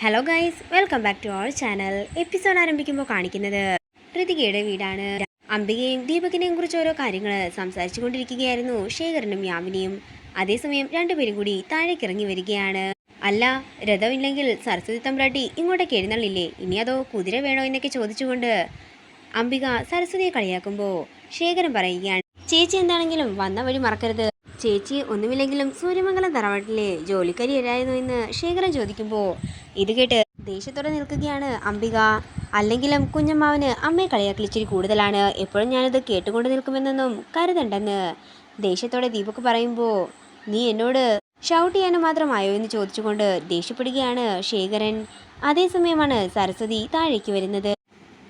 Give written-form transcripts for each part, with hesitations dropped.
Hello guys, welcome back to our channel. Episode ആരംഭിക്കുമ്പോൾ കാണിക്കുന്നത് ഋതികയുടെ വീടാണ്. അംബികയും ദീപകിനെയും കുറിച്ച് ഓരോ കാര്യങ്ങൾ സംസാരിച്ചു കൊണ്ടിരിക്കുകയായിരുന്നു ശേഖരനും യാമിനിയും. അതേസമയം രണ്ടുപേരും കൂടി താഴേക്ക് ഇറങ്ങി വരികയാണ്. അല്ല, രഥമില്ലെങ്കിൽ സരസ്വതി തമ്പ്രാട്ടി ഇങ്ങോട്ടേക്ക് എഴുന്നള്ളില്ലേ, ഇനി അതോ കുതിര വേണോ എന്നൊക്കെ ചോദിച്ചുകൊണ്ട് അംബിക സരസ്വതിയെ കളിയാക്കുമ്പോൾ ശേഖരൻ പറയുകയാണ്, ചേച്ചി എന്താണെങ്കിലും വന്ന വഴി മറക്കരുത്. ചേച്ചി ഒന്നുമില്ലെങ്കിലും സൂര്യമംഗലം തറവാട്ടിലെ ജോലിക്കാരിയായിരുന്നു എന്ന് ശേഖരൻ ചോദിക്കുമ്പോൾ ഇത് കേട്ട് ദേഷ്യത്തോടെ നിൽക്കുകയാണ് അംബിക. അല്ലെങ്കിലും കുഞ്ഞമ്മാവന് അമ്മയെ കളിയാക്കലിച്ചിരി കൂടുതലാണ്, എപ്പോഴും ഞാനിത് കേട്ടുകൊണ്ട് നിൽക്കുമെന്നൊന്നും കരുതണ്ടെന്ന് ദേഷ്യത്തോടെ ദീപക് പറയുമ്പോൾ നീ എന്നോട് ഷൗട്ട് ചെയ്യാനും മാത്രമായോ എന്ന് ചോദിച്ചുകൊണ്ട് ദേഷ്യപ്പെടുകയാണ് ശേഖരൻ. അതേസമയമാണ് സരസ്വതി താഴേക്ക് വരുന്നത്.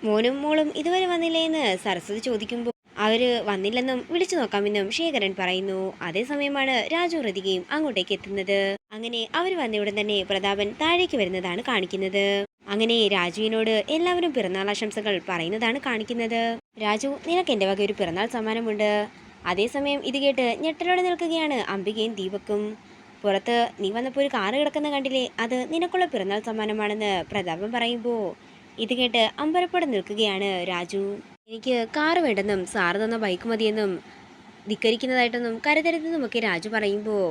മോനും മോളും ഇതുവരെ വന്നില്ലേ എന്ന് സരസ്വതി ചോദിക്കുമ്പോൾ അവര് വന്നില്ലെന്നും വിളിച്ചു നോക്കാമെന്നും ശേഖരൻ പറയുന്നു. അതേസമയമാണ് രാജു ഋതികയും അങ്ങോട്ടേക്ക് എത്തുന്നത്. അങ്ങനെ അവർ വന്നയുടൻ തന്നെ പ്രതാപൻ താഴേക്ക് വരുന്നതാണ് കാണിക്കുന്നത്. അങ്ങനെ രാജുവിനോട് എല്ലാവരും പിറന്നാൾ ആശംസകൾ പറയുന്നതാണ് കാണിക്കുന്നത്. രാജു, നിനക്ക് എന്റെ വക ഒരു പിറന്നാൾ സമ്മാനമുണ്ട്. അതേസമയം ഇത് കേട്ട് ഞെട്ടലോടെ നിൽക്കുകയാണ് അംബികയും ദീപക്കും. പുറത്ത് നീ വന്നപ്പോൾ ഒരു കാറ് കിടക്കുന്ന കണ്ടില്ലേ, അത് നിനക്കുള്ള പിറന്നാൾ സമ്മാനമാണെന്ന് പ്രതാപൻ പറയുമ്പോൾ ഇത് കേട്ട് അമ്പരപ്പോടെ നിൽക്കുകയാണ് രാജു. എനിക്ക് കാറ് വേണ്ടെന്നും സാറ് തന്ന ബൈക്ക് മതിയെന്നും ധിക്കരിക്കുന്നതായിട്ടൊന്നും കരുതരുതെന്നുമൊക്കെ രാജു പറയുമ്പോൾ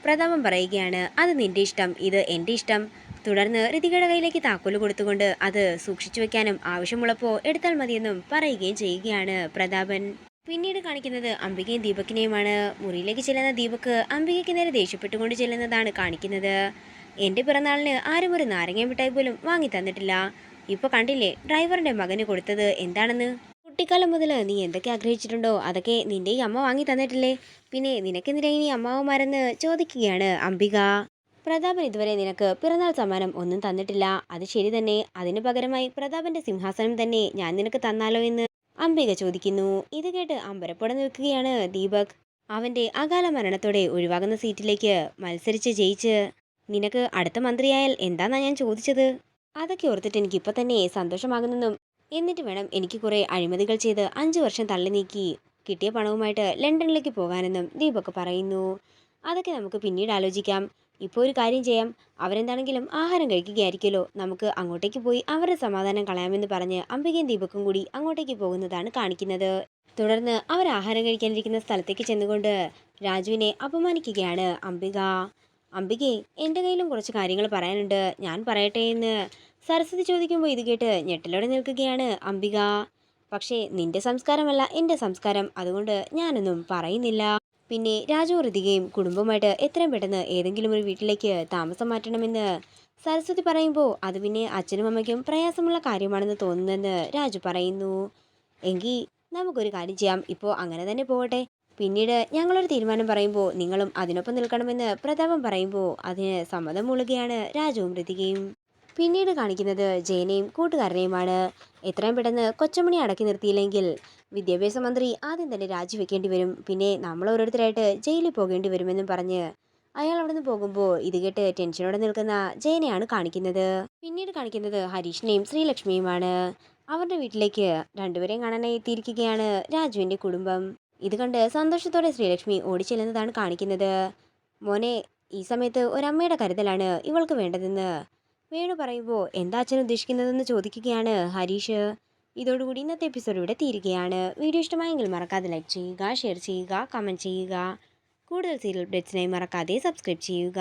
പ്രതാപൻ പറയുകയാണ്, അത് നിന്റെ ഇഷ്ടം, ഇത് എൻ്റെ ഇഷ്ടം. തുടർന്ന് ഋതികയുടെ കയ്യിലേക്ക് താക്കോല് കൊടുത്തുകൊണ്ട് അത് സൂക്ഷിച്ചു വെക്കാനും ആവശ്യമുള്ളപ്പോൾ എടുത്താൽ മതിയെന്നും പറയുകയും ചെയ്യുകയാണ് പ്രതാപൻ. പിന്നീട് കാണിക്കുന്നത് അംബികയും ദീപകിനെയുമാണ്. മുറിയിലേക്ക് ചെല്ലുന്ന ദീപക് അംബികയ്ക്ക് നേരെ ദേഷ്യപ്പെട്ടുകൊണ്ട് ചെല്ലുന്നതാണ് കാണിക്കുന്നത്. എൻ്റെ പിറന്നാളിന് ആരും ഒരു നാരങ്ങ മിഠായി പോലും വാങ്ങി തന്നിട്ടില്ല. ഇപ്പൊ കണ്ടില്ലേ ഡ്രൈവറിന്റെ മകന് കൊടുത്തത് എന്താണെന്ന്. കുട്ടിക്കാലം മുതൽ നീ എന്തൊക്കെ ആഗ്രഹിച്ചിട്ടുണ്ടോ അതൊക്കെ നിന്റെ ഈ അമ്മ വാങ്ങി തന്നിട്ടില്ലേ, പിന്നെ നിനക്കെന്തിനാ ഇനി അമ്മാവന്മാരെന്ന് ചോദിക്കുകയാണ് അംബിക. പ്രതാപൻ ഇതുവരെ നിനക്ക് പിറന്നാൾ സമ്മാനം ഒന്നും തന്നിട്ടില്ല, അത് ശരി തന്നെ. അതിനു പകരമായി പ്രതാപന്റെ സിംഹാസനം തന്നെ ഞാൻ നിനക്ക് തന്നാലോ എന്ന് അംബിക ചോദിക്കുന്നു. ഇത് കേട്ട് അമ്പരപ്പോടെ നിൽക്കുകയാണ് ദീപക്. അവന്റെ അകാല മരണത്തോടെ ഒഴിവാകുന്ന സീറ്റിലേക്ക് മത്സരിച്ച് ജയിച്ച് നിനക്ക് അടുത്ത മന്ത്രിയായാൽ എന്താന്നാ ഞാൻ ചോദിച്ചത്. അതൊക്കെ ഓർത്തിട്ട് എനിക്ക് ഇപ്പൊ തന്നെ സന്തോഷമാകുന്നെന്നും എന്നിട്ട് വേണം എനിക്ക് കുറെ അഴിമതികൾ ചെയ്ത് 5 വർഷം തള്ളി നീക്കി കിട്ടിയ പണവുമായിട്ട് ലണ്ടനിലേക്ക് പോകാനെന്നും ദീപക് പറയുന്നു. അതൊക്കെ നമുക്ക് പിന്നീട് ആലോചിക്കാം. ഇപ്പോൾ ഒരു കാര്യം ചെയ്യാം, അവരെന്താണെങ്കിലും ആഹാരം കഴിക്കുകയായിരിക്കുമല്ലോ, നമുക്ക് അങ്ങോട്ടേക്ക് പോയി അവരുടെ സമാധാനം കളയാമെന്ന് പറഞ്ഞ് അംബികയും ദീപക്കും കൂടി അങ്ങോട്ടേക്ക് പോകുന്നതാണ് കാണിക്കുന്നത്. തുടർന്ന് അവർ ആഹാരം കഴിക്കാനിരിക്കുന്ന സ്ഥലത്തേക്ക് ചെന്നുകൊണ്ട് രാജുവിനെ അപമാനിക്കുകയാണ് അംബിക. അംബികെ, എൻ്റെ കയ്യിലും കുറച്ച് കാര്യങ്ങൾ പറയാനുണ്ട്, ഞാൻ പറയട്ടെ എന്ന് സരസ്വതി ചോദിക്കുമ്പോൾ ഇത് കേട്ട് ഞെട്ടലോടെ നിൽക്കുകയാണ് അംബിക. പക്ഷേ നിന്റെ സംസ്കാരമല്ല എൻ്റെ സംസ്കാരം, അതുകൊണ്ട് ഞാനൊന്നും പറയുന്നില്ല. പിന്നെ രാജു ഋതികയും കുടുംബവുമായിട്ട് എത്രയും പെട്ടെന്ന് ഏതെങ്കിലും ഒരു വീട്ടിലേക്ക് താമസം മാറ്റണമെന്ന് സരസ്വതി പറയുമ്പോൾ അത് പിന്നെ അച്ഛനും അമ്മയ്ക്കും പ്രയാസമുള്ള കാര്യമാണെന്ന് തോന്നുന്നെന്ന് രാജു പറയുന്നു. എങ്കിൽ നമുക്കൊരു കാര്യം ചെയ്യാം, ഇപ്പോൾ അങ്ങനെ തന്നെ പോകട്ടെ. പിന്നീട് ഞങ്ങളൊരു തീരുമാനം പറയുമ്പോൾ നിങ്ങളും അതിനൊപ്പം നിൽക്കണമെന്ന് പ്രതാപൻ പറയുമ്പോൾ അതിന് സമ്മതം മൂളുകയാണ് രാജുവും ഋതികയും. പിന്നീട് കാണിക്കുന്നത് ജയനെയും കൂട്ടുകാരനെയുമാണ്. എത്രയും പെട്ടെന്ന് കൊച്ചമണി അടക്കി നിർത്തിയില്ലെങ്കിൽ വിദ്യാഭ്യാസ മന്ത്രി ആദ്യം തന്നെ രാജിവെക്കേണ്ടി വരും, പിന്നെ നമ്മൾ ഓരോരുത്തരായിട്ട് ജയിലിൽ പോകേണ്ടി വരുമെന്നും പറഞ്ഞ് അയാൾ അവിടെ നിന്ന് പോകുമ്പോൾ ഇത് കേട്ട് ടെൻഷനോടെ നിൽക്കുന്ന ജയനെയാണ് കാണിക്കുന്നത്. പിന്നീട് കാണിക്കുന്നത് ഹരീഷിനെയും ശ്രീലക്ഷ്മിയുമാണ്. അവരുടെ വീട്ടിലേക്ക് രണ്ടുപേരെയും കാണാനായി എത്തിയിരിക്കുകയാണ് രാജുവിൻ്റെ കുടുംബം. ഇത് കണ്ട് സന്തോഷത്തോടെ ശ്രീലക്ഷ്മി ഓടിച്ചെല്ലുന്നതാണ് കാണിക്കുന്നത്. മോനെ, ഈ സമയത്ത് ഒരമ്മയുടെ കരുതലാണ് ഇവൾക്ക് വേണ്ടതെന്ന് വേണു പറയുമ്പോൾ എന്താ അച്ഛൻ ഉദ്ദേശിക്കുന്നതെന്ന് ചോദിക്കുകയാണ് ഹരീഷ്. ഇതോടുകൂടി ഇന്നത്തെ എപ്പിസോഡ് ഇവിടെ തീരുകയാണ്. വീഡിയോ ഇഷ്ടമായെങ്കിൽ മറക്കാതെ ലൈക്ക് ചെയ്യുക, ഷെയർ ചെയ്യുക, കമൻറ്റ് ചെയ്യുക. കൂടുതൽ സീരിയൽ അപ്ഡേറ്റ്സിനായി മറക്കാതെ സബ്സ്ക്രൈബ് ചെയ്യുക.